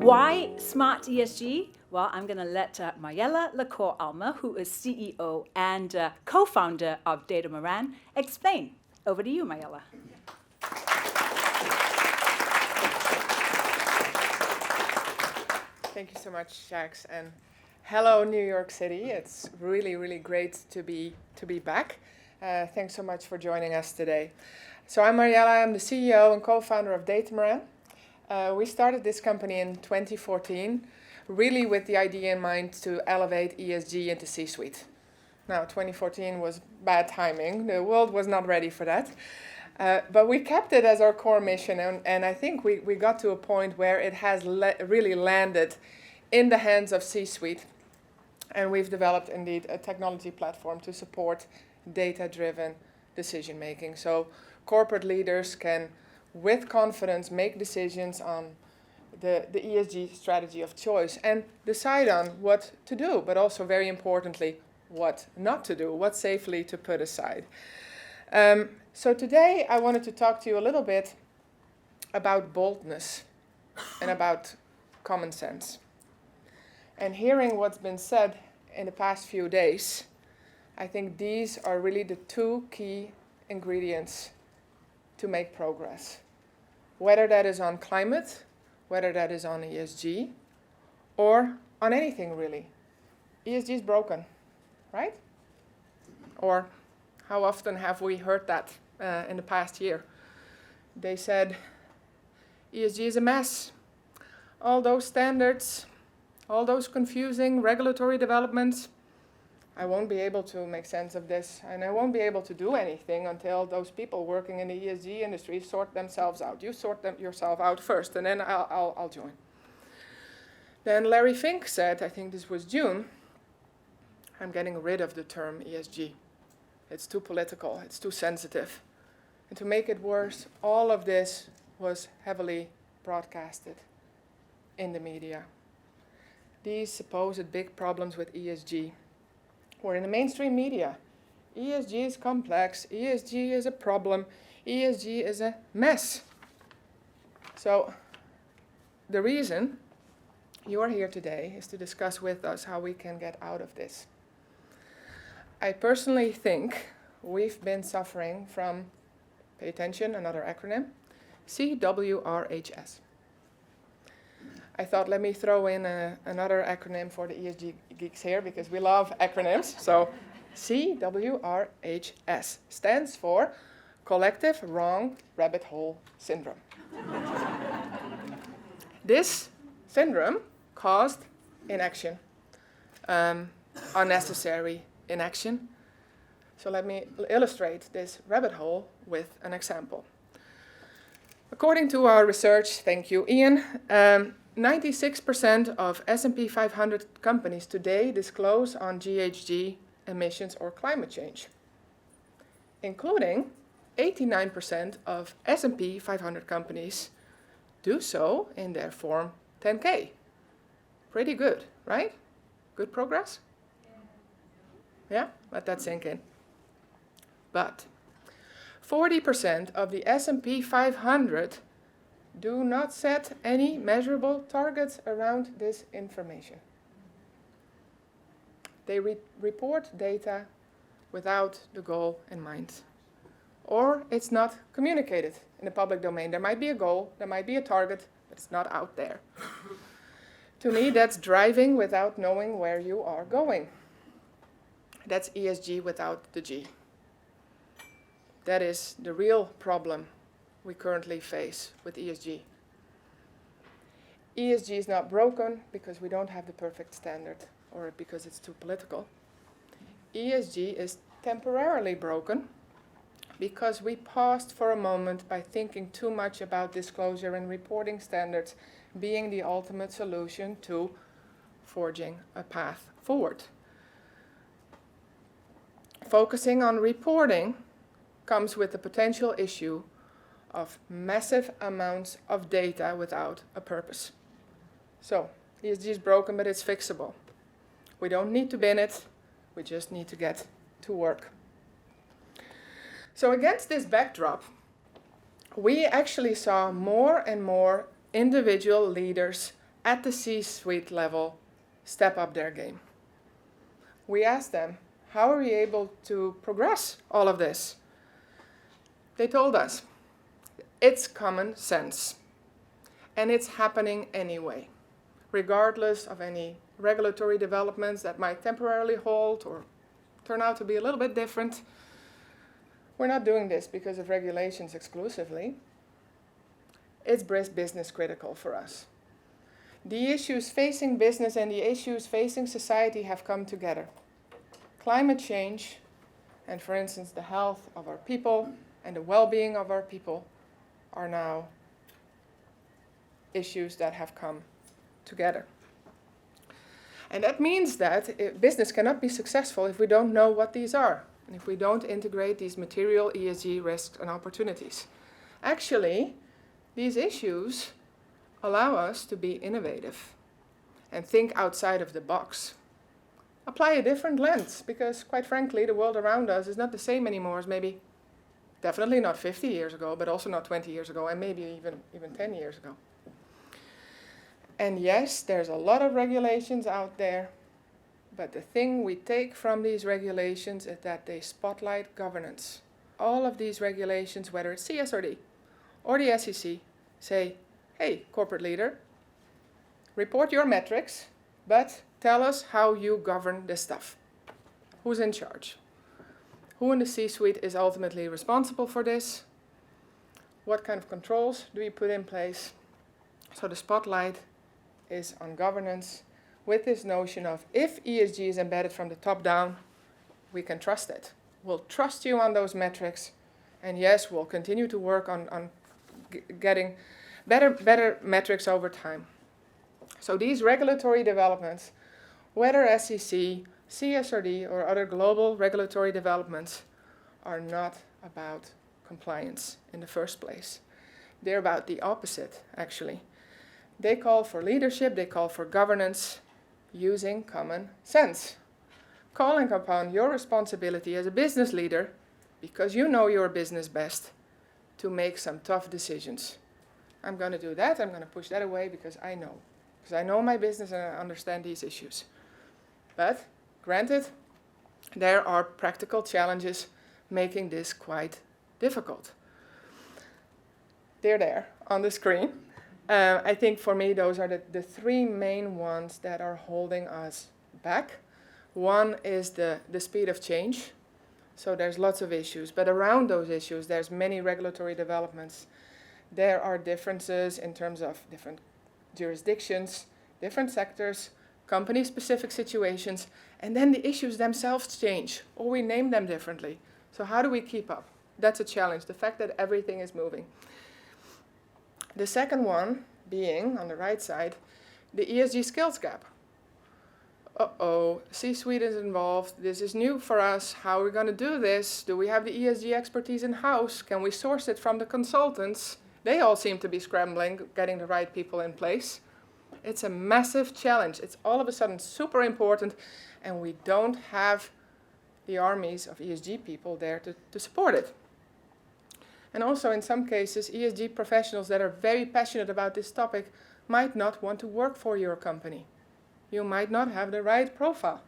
Why smart ESG? Well, I'm going to let Marjella Lecourt-Alma, who is CEO and co-founder of DataMoran, explain. Over to you, Marjella. Thank you so much, Jax, and hello, New York City. It's really, really great to be back. Thanks so much for joining us today. So I'm Marjella. I'm the CEO and co-founder of DataMoran. We started this company in 2014, really with the idea in mind to elevate ESG into C-suite. Now, 2014 was bad timing. The world was not ready for that. But we kept it as our core mission, and I think we got to a point where it has really landed in the hands of C-suite. And we've developed, indeed, a technology platform to support data-driven decision-making. So corporate leaders can, with confidence, make decisions on the ESG strategy of choice and decide on what to do, but also, very importantly, what not to do, what safely to put aside. So today I wanted to talk to you a little bit about boldness and about common sense. And hearing what's been said in the past few days, I think these are really the two key ingredients to make progress. Whether that is on climate, whether that is on ESG, or on anything really. ESG is broken, right? Or how often have we heard that in the past year? They said, ESG is a mess. All those standards, all those confusing regulatory developments, I won't be able to make sense of this, and I won't be able to do anything until those people working in the ESG industry sort themselves out. You sort yourself out first, and then I'll join. Then Larry Fink said, I think this was June, I'm getting rid of the term ESG. It's too political, it's too sensitive. And to make it worse, all of this was heavily broadcasted in the media. These supposed big problems with ESG were in the mainstream media. ESG is complex, ESG is a problem, ESG is a mess. So the reason you are here today is to discuss with us how we can get out of this. I personally think we've been suffering from, pay attention, another acronym, CWRHS. I thought, let me throw in another acronym for the ESG geeks here, because we love acronyms. So CWRHS stands for Collective Wrong Rabbit Hole Syndrome. This syndrome caused inaction, unnecessary inaction. So let me illustrate this rabbit hole with an example. According to our research, thank you, Ian, 96% of S&P 500 companies today disclose on GHG emissions or climate change, including 89% of S&P 500 companies do so in their Form 10K. Pretty good, right? Good progress? Yeah, let that sink in. But 40% of the S&P 500 do not set any measurable targets around this information. They report data without the goal in mind. Or it's not communicated in the public domain. There might be a goal, there might be a target, but it's not out there. To me, that's driving without knowing where you are going. That's ESG without the G. That is the real problem we currently face with ESG. ESG is not broken because we don't have the perfect standard or because it's too political. ESG is temporarily broken because we paused for a moment by thinking too much about disclosure and reporting standards being the ultimate solution to forging a path forward. Focusing on reporting comes with the potential issue of massive amounts of data without a purpose. So, ESG is broken, but it's fixable. We don't need to bin it, we just need to get to work. So against this backdrop, we actually saw more and more individual leaders at the C-suite level step up their game. We asked them, how are we able to progress all of this? They told us, it's common sense. And it's happening anyway, regardless of any regulatory developments that might temporarily halt or turn out to be a little bit different. We're not doing this because of regulations exclusively. It's business critical for us. The issues facing business and the issues facing society have come together. Climate change and, for instance, the health of our people and the well-being of our people are now issues that have come together. And that means that business cannot be successful if we don't know what these are, and if we don't integrate these material ESG risks and opportunities. Actually, these issues allow us to be innovative and think outside of the box. Apply a different lens, because quite frankly, the world around us is not the same anymore as maybe, definitely not 50 years ago, but also not 20 years ago, and maybe even 10 years ago. And yes, there's a lot of regulations out there, but the thing we take from these regulations is that they spotlight governance. All of these regulations, whether it's CSRD or the SEC, say, hey, corporate leader, report your metrics, but tell us how you govern this stuff. Who's in charge? Who in the C-suite is ultimately responsible for this? What kind of controls do we put in place? So the spotlight is on governance with this notion of if ESG is embedded from the top down, we can trust it. We'll trust you on those metrics, and yes, we'll continue to work on getting better metrics over time. So these regulatory developments, whether SEC, CSRD, or other global regulatory developments, are not about compliance in the first place. They're about the opposite, actually. They call for leadership, they call for governance using common sense. Calling upon your responsibility as a business leader, because you know your business best, to make some tough decisions. I'm going to do that, I'm going to push that away because I know my business and I understand these issues. But, granted, there are practical challenges making this quite difficult. They're there on the screen. I think for me those are the three main ones that are holding us back. One is the speed of change. So there's lots of issues, but around those issues there's many regulatory developments. There are differences in terms of different jurisdictions, different sectors, company-specific situations, and then the issues themselves change, or we name them differently. So how do we keep up? That's a challenge, the fact that everything is moving. The second one being, on the right side, the ESG skills gap. C-suite is involved, this is new for us, how are we going to do this? Do we have the ESG expertise in-house? Can we source it from the consultants? They all seem to be scrambling, getting the right people in place. It's a massive challenge. It's all of a sudden super important, and we don't have the armies of ESG people there to support it. And also, in some cases, ESG professionals that are very passionate about this topic might not want to work for your company. You might not have the right profile.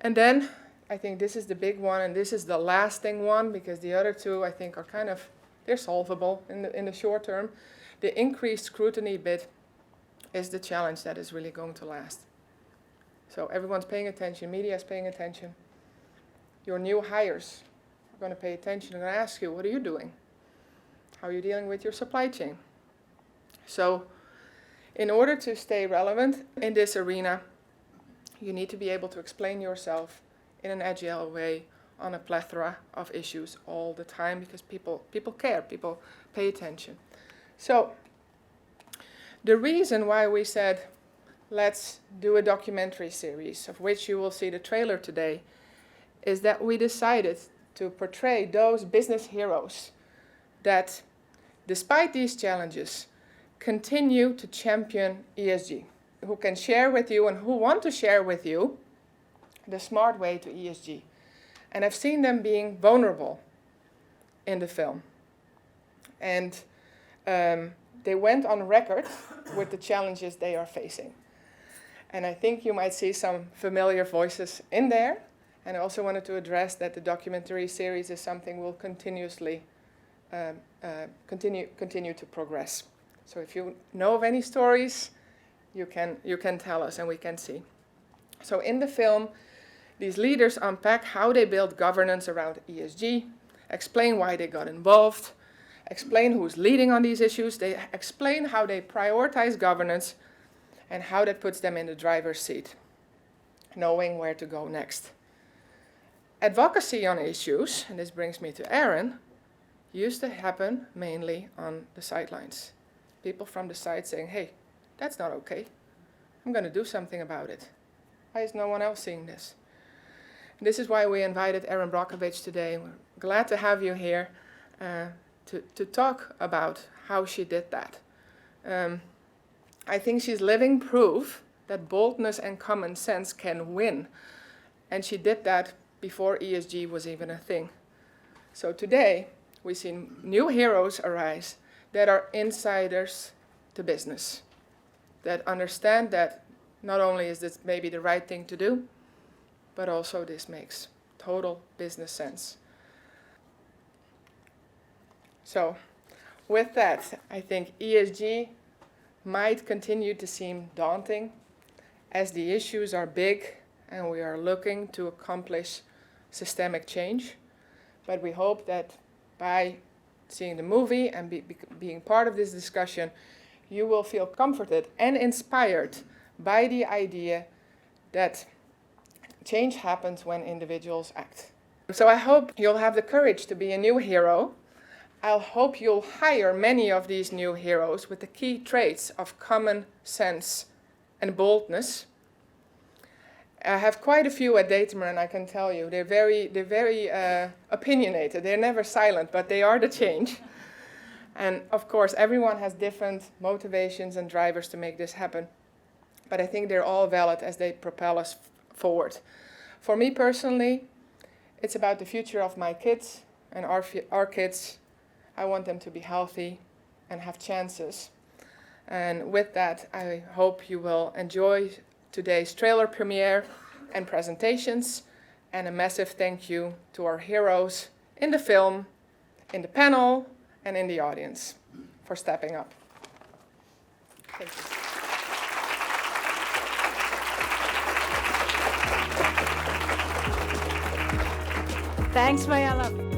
And then, I think this is the big one, and this is the lasting one, because the other two, I think, are kind of, they're solvable in the short term. The increased scrutiny bit is the challenge that is really going to last. So everyone's paying attention, media is paying attention. Your new hires are going to pay attention and ask you, what are you doing? How are you dealing with your supply chain? So in order to stay relevant in this arena, you need to be able to explain yourself in an agile way on a plethora of issues all the time, because people care, people pay attention. So the reason why we said, let's do a documentary series, of which you will see the trailer today, is that we decided to portray those business heroes that, despite these challenges, continue to champion ESG, who can share with you and who want to share with you the smart way to ESG. And I've seen them being vulnerable in the film. And they went on record with the challenges they are facing. And I think you might see some familiar voices in there. And I also wanted to address that the documentary series is something we'll continuously continue to progress. So if you know of any stories, you can tell us and we can see. So in the film, these leaders unpack how they build governance around ESG, explain why they got involved, explain who's leading on these issues, they explain how they prioritize governance and how that puts them in the driver's seat, knowing where to go next. Advocacy on issues, and this brings me to Aaron, used to happen mainly on the sidelines. People from the side saying, hey, that's not okay. I'm going to do something about it. Why is no one else seeing this? And this is why we invited Erin Brockovich today. We're glad to have you here to talk about how she did that. I think she's living proof that boldness and common sense can win. And she did that before ESG was even a thing. So today, we see new heroes arise that are insiders to business, that understand that not only is this maybe the right thing to do, but also this makes total business sense. So with that, I think ESG might continue to seem daunting as the issues are big and we are looking to accomplish systemic change. But we hope that by seeing the movie and being part of this discussion, you will feel comforted and inspired by the idea that change happens when individuals act. So I hope you'll have the courage to be a new hero. I hope you'll hire many of these new heroes with the key traits of common sense and boldness. I have quite a few at DataMoran, I can tell you. They're very opinionated. They're never silent, but they are the change. And of course, everyone has different motivations and drivers to make this happen. But I think they're all valid as they propel us forward. For me personally, it's about the future of my kids and our kids. I want them to be healthy and have chances. And with that, I hope you will enjoy today's trailer premiere and presentations, and a massive thank you to our heroes in the film, in the panel, and in the audience for stepping up. Thank you. Thanks, Marjella.